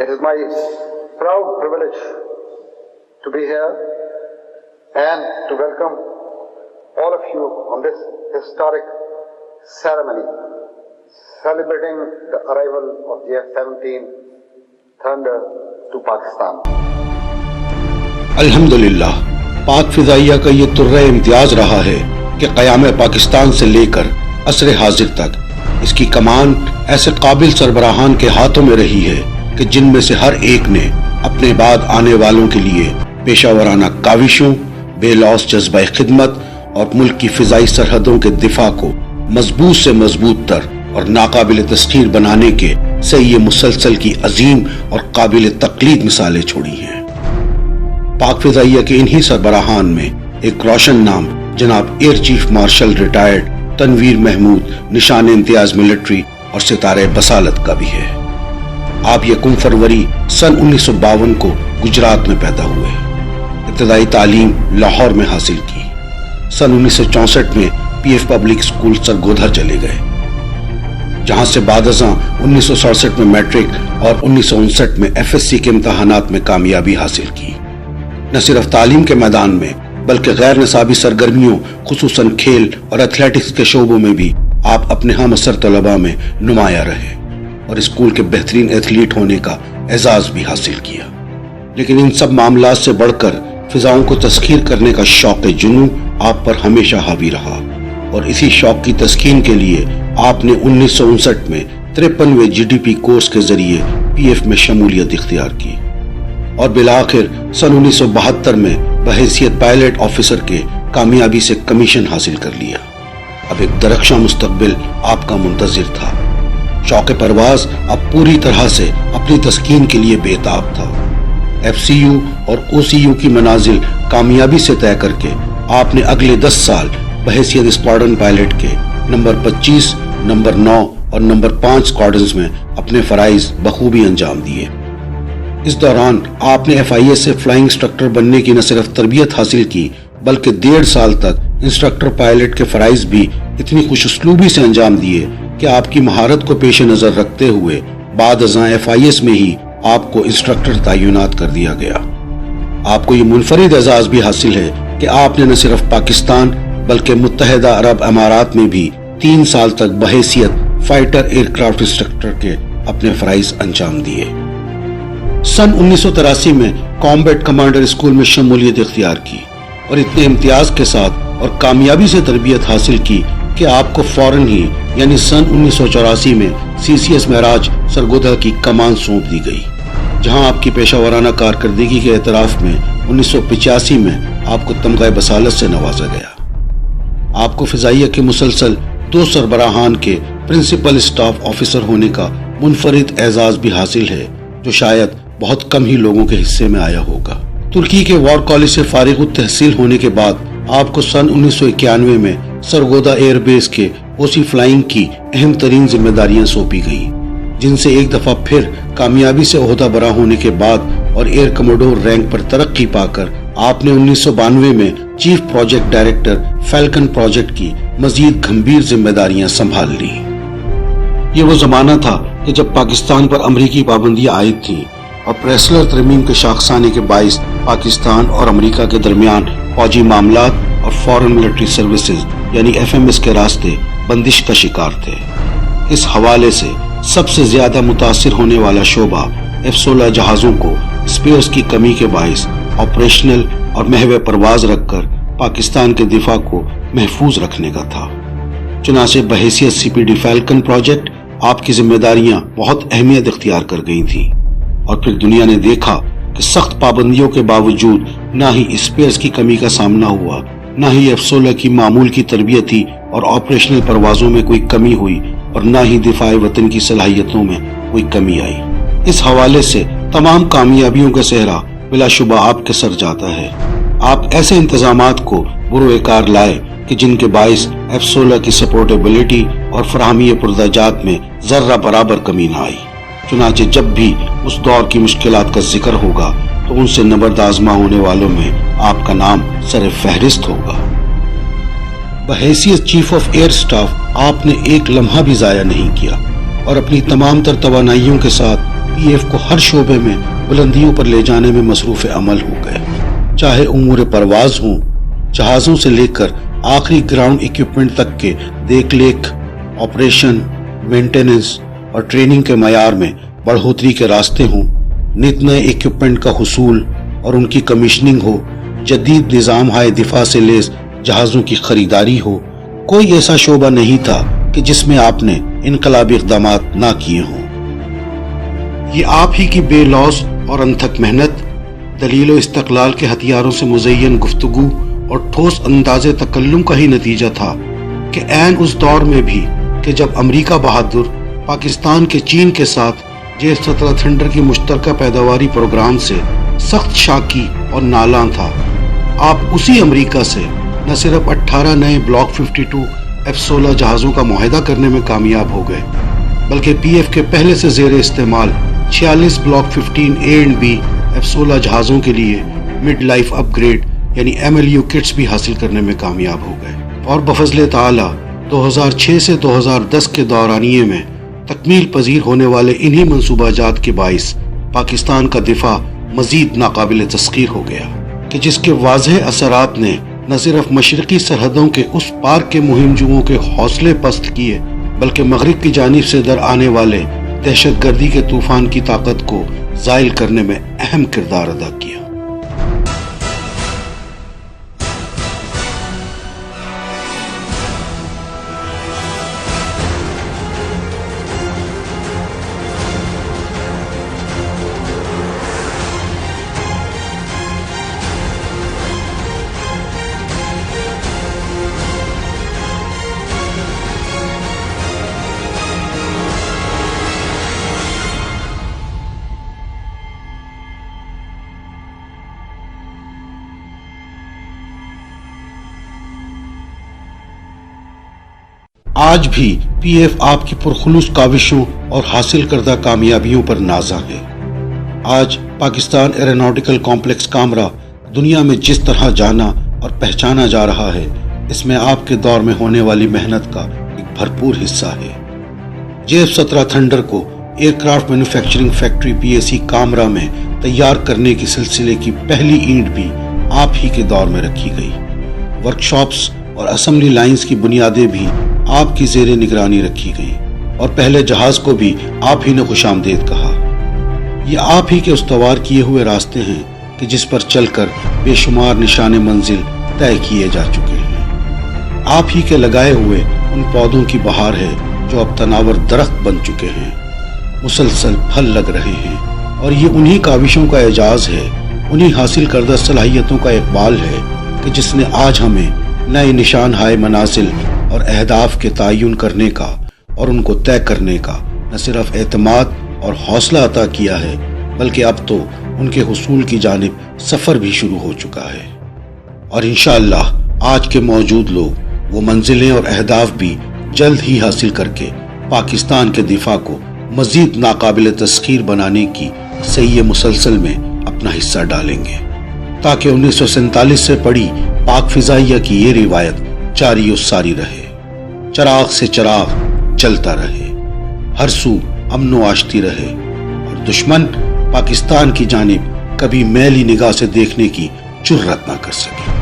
It is my proud privilege to be here and to welcome all of you on this historic ceremony celebrating the arrival of the F-17 Thunder to Pakistan. अल्हम्दुलिल्लाह, पाक फिजाइया का ये तुर्रे इम्तियाज रहा है कि क़याम पाकिस्तान से लेकर असर हाजिर तक इसकी कमान ऐसे काबिल सरबराहान के हाथों में रही है कि जिनमें से हर एक ने अपने बाद आने वालों के लिए पेशावराना काविशों, बेलौस जज्बा खिदमत और मुल्क की फिजाई सरहदों के दिफा को मजबूत से मजबूत तर और नाकाबिल तस्खीर बनाने के सही मुसलसल की अजीम और काबिल तकलीद मिसालें छोड़ी हैं। पाक फिजाइया के इन्हीं सरबराहान में एक रोशन नाम जनाब air chief marshal retired Tanveer Mahmood Nishan Imtiaz military और सितारे बसालत का भी है। आप यकम फरवरी सन 1952 को गुजरात में पैदा हुए। इब्तदाई तालीम लाहौर में हासिल की। सन 1964 में पीएफ पब्लिक स्कूल सरगोधा चले गए, जहां से बादअज़ां 1967 में मैट्रिक और 1959 में एफएससी के इम्तहानात में कामयाबी हासिल की। न सिर्फ तालीम के मैदान में बल्कि गैर निसाबी सरगर्मियों खुसूसन खेल और एथलेटिक्स के शोबों में भी आप अपने हम असर तलबा में नुमाया रहे और स्कूल के बेहतरीन एथलीट होने का एजाज भी हासिल किया। लेकिन इन सब मामलात से बढ़कर फिजाओं को तस्खीर करने का शौक जुनू आप पर हमेशा हावी रहा और इसी शौक की तस्कीन के लिए आपने 1959 में 53वें जीडीपी कोर्स के जरिए पीएफ में शमूलियत इख्तियार की और बिलाखिर सन 1972 में बहैसियत पायलट ऑफिसर के कामयाबी से कमीशन हासिल कर लिया। अब एक दरख्शां मुस्तकबिल आपका मुंतजिर था। शौक परवाज अब पूरी तरह से अपनी तस्कीन के लिए बेताब था। एफसीयू और ओसीयू की मनाजिल कामयाबी से तय करके आपने अगले 10 साल बहैसियत स्क्वाड्रन पायलट के नंबर 25, नंबर 9 और नंबर 5 स्क्वाड्रन्स में अपने फराइज बखूबी अंजाम दिए। इस दौरान आपने एफआईएस से फ्लाइंग इंस्ट्रक्टर बनने की न सिर्फ तरबियत हासिल की बल्कि 1.5 साल तक इंस्ट्रक्टर पायलट के फराइज भी इतनी खुशउस्लूबी से अंजाम दिए कि आपकी महारत को पेश नजर रखते हुए बादअज़ां एफआईएस में ही आपको इंस्ट्रक्टर तैनात कर दिया गया। आपको ये मुनफरिद एजाज भी हासिल है कि आपने न सिर्फ पाकिस्तान बल्कि मुत्तहिदा अरब अमारात में भी 3 साल तक बहैसियत फाइटर एयरक्राफ्ट इंस्ट्रक्टर के अपने फराइज अंजाम दिए। सन 1983 में कॉम्बैट कमांडर स्कूल में शमूलियत इख्तियार की और इतने इम्तियाज के साथ और कामयाबी से तरबियत हासिल की कि आपको फौरन ही यानी सन 1984 में सीसीएस महराज सरगोधा की कमान सौंप दी गई, जहां आपकी पेशावराना कारकर्दगी के एतराफ में 1985 में आपको तमगा बसालत से नवाजा गया। आपको फिजाइया के मुसलसल 2 सरबराहान के प्रिंसिपल स्टाफ ऑफिसर होने का मुनफरिद एजाज भी हासिल है, जो शायद बहुत कम ही लोगों के हिस्से में आया होगा। तुर्की के वॉर कॉलेज से फारिग तहसील होने के बाद आपको सन 1991 में सरगोदा एयरबेस के ओसी फ्लाइंग की अहम तरीन जिम्मेदारियां सौंपी गई, जिनसे एक दफा फिर कामयाबी से ओहदा बरा होने के बाद और एयर कमोडोर रैंक पर तरक्की पाकर आपने 1992 में chief project director falcon project की मजीद गंभीर जिम्मेदारियां संभाल ली। ये वो जमाना था कि जब पाकिस्तान पर अमरीकी पाबंदियां आयद थी और प्रेसलर तरमीम के शाखसाने के बाइस पाकिस्तान और अमेरिका के दरमियान फौजी मामलात और फॉरेन मिलिट्री सर्विसेज यानी एफएमएस के रास्ते बंदिश का शिकार थे। इस हवाले से सबसे ज्यादा मुतासिर होने वाला शोबा F-16 जहाजों को स्पेयर्स की कमी के बाइस ऑपरेशनल और महवे परवाज रखकर पाकिस्तान के दिफा को महफूज रखने का था। चुनाचे बहैसियत सीपीडी फैल्कन प्रोजेक्ट आपकी जिम्मेदारियां बहुत अहमियत इख्तियार कर गई थी और फिर दुनिया ने देखा कि सख्त पाबंदियों के बावजूद ना ही स्पेयर्स की कमी का सामना हुआ, ना ही F-16 की मामूल की तरबियती और ऑपरेशनल परवाजों में कोई कमी हुई और ना ही दिफाए वतन की सलाहियतों में कोई कमी आई। इस हवाले से तमाम कामयाबियों का सेहरा बिलाशुबा आपके सर जाता है। आप ऐसे इंतजामात को बुरोकार लाए कि जिनके बाइस F-16 की सपोर्टेबिलिटी और फराहमी पुरदाजात में जर्रा बराबर कमी न आई। चुनाचे जब भी उस दौर की मुश्किलात का जिक्र होगा तो उनसे नबर्दाजमा होने वालों में आपका नाम सर फहरिस्त होगा। बहैसियत चीफ ऑफ एयर स्टाफ आपने एक लम्हा भी जाया नहीं किया और अपनी तमाम तर तवानाइयों के साथ PF کو ہر شعبے میں بلندیوں پر لے جانے میں مصروف عمل ہو گئے، چاہے امور پرواز ہوں، جہازوں سے لے کر آخری گراؤنڈ ایکوپمنٹ تک کے دیکھ ریکھ، آپریشن، مینٹیننس اور ٹریننگ کے معیار میں بڑھوتری کے راستے ہوں، نت نئے ایکوپمنٹ کا حصول اور ان کی کمیشننگ ہو، جدید نظام ہائے دفاع سے لیس جہازوں کی خریداری ہو، کوئی ایسا شعبہ نہیں تھا کہ جس میں آپ نے انقلابی اقدامات نہ کیے ہوں۔ یہ آپ ہی کی بے لوث اور انتھک محنت، دلیل و استقلال کے ہتھیاروں سے مزین گفتگو اور ٹھوس انداز تکلم کا ہی نتیجہ تھا کہ عین اس دور میں بھی کہ جب امریکہ بہادر پاکستان کے چین کے ساتھ J-17 تھنڈر کی مشترکہ پیداواری پروگرام سے سخت شاکی اور نالاں تھا، آپ اسی امریکہ سے نہ صرف 18 نئے بلاک 52 F-16 جہازوں کا معاہدہ کرنے میں کامیاب ہو گئے، بلکہ PF کے پہلے سے زیر استعمال 46 block 15 A and B F-16 جہازوں کے لیے مڈ لائف اپ گریڈ یعنی MLU کٹس بھی حاصل کرنے میں کامیاب ہو گئے، اور بفضل تعالی 2006 سے 2010 کے دورانیے میں تکمیل پذیر ہونے والے انہی منصوبہ جات کے باعث پاکستان کا دفاع مزید ناقابل تسخیر ہو گیا کہ جس کے واضح اثرات نے نہ صرف مشرقی سرحدوں کے اس پار کے مہم جوؤں کے حوصلے پست کیے، بلکہ مغرب کی جانب سے در آنے والے دہشت گردی کے طوفان کی طاقت کو زائل کرنے میں اہم کردار ادا کیا۔ آج بھی PF آپ کی پرخلوص کاوشوں اور حاصل کردہ کامیابیوں پر نازاں ہے۔ آج پاکستان ایروناٹیکل کمپلیکس کامرا دنیا میں جس طرح جانا اور پہچانا جا رہا ہے، اس میں آپ کے دور میں ہونے والی محنت کا ایک بھرپور حصہ ہے۔ J-17 تھنڈر کو aircraft manufacturing factory PAC Kamra میں تیار کرنے کے سلسلے کی پہلی اینٹ بھی آپ ہی کے دور میں رکھی گئی۔ ورکشاپس اور اسمبلی لائنز کی بنیادیں بھی آپ کی زیر نگرانی رکھی گئیں، اور پہلے جہاز کو بھی آپ ہی نے خوش آمدید کہا۔ یہ آپ ہی کے استوار کیے ہوئے راستے ہیں کہ جس پر چل کر بے شمار نشان منزل طے کیے جا چکے ہیں۔ آپ ہی کے لگائے ہوئے ان پودوں کی بہار ہے جو اب تناور درخت بن چکے ہیں، مسلسل پھل لگ رہے ہیں، اور یہ انہی کاوشوں کا اعجاز ہے، انہی حاصل کردہ صلاحیتوں کا اقبال ہے کہ جس نے آج ہمیں نئے نشان ہائے منازل اور اہداف کے تعین کرنے کا اور ان کو طے کرنے کا نہ صرف اعتماد اور حوصلہ عطا کیا ہے، بلکہ اب تو ان کے حصول کی جانب سفر بھی شروع ہو چکا ہے، اور انشاءاللہ آج کے موجود لوگ وہ منزلیں اور اہداف بھی جلد ہی حاصل کر کے پاکستان کے دفاع کو مزید ناقابل تسخیر بنانے کی سعی مسلسل میں اپنا حصہ ڈالیں گے، تاکہ 1947 سے پڑی پاک فضائیہ کی یہ روایت جاری و ساری رہے، چراغ سے چراغ جلتا رہے، ہر سو امن و آشتی رہے، اور دشمن پاکستان کی جانب کبھی میلی نگاہ سے دیکھنے کی جرأت نہ کر سکے۔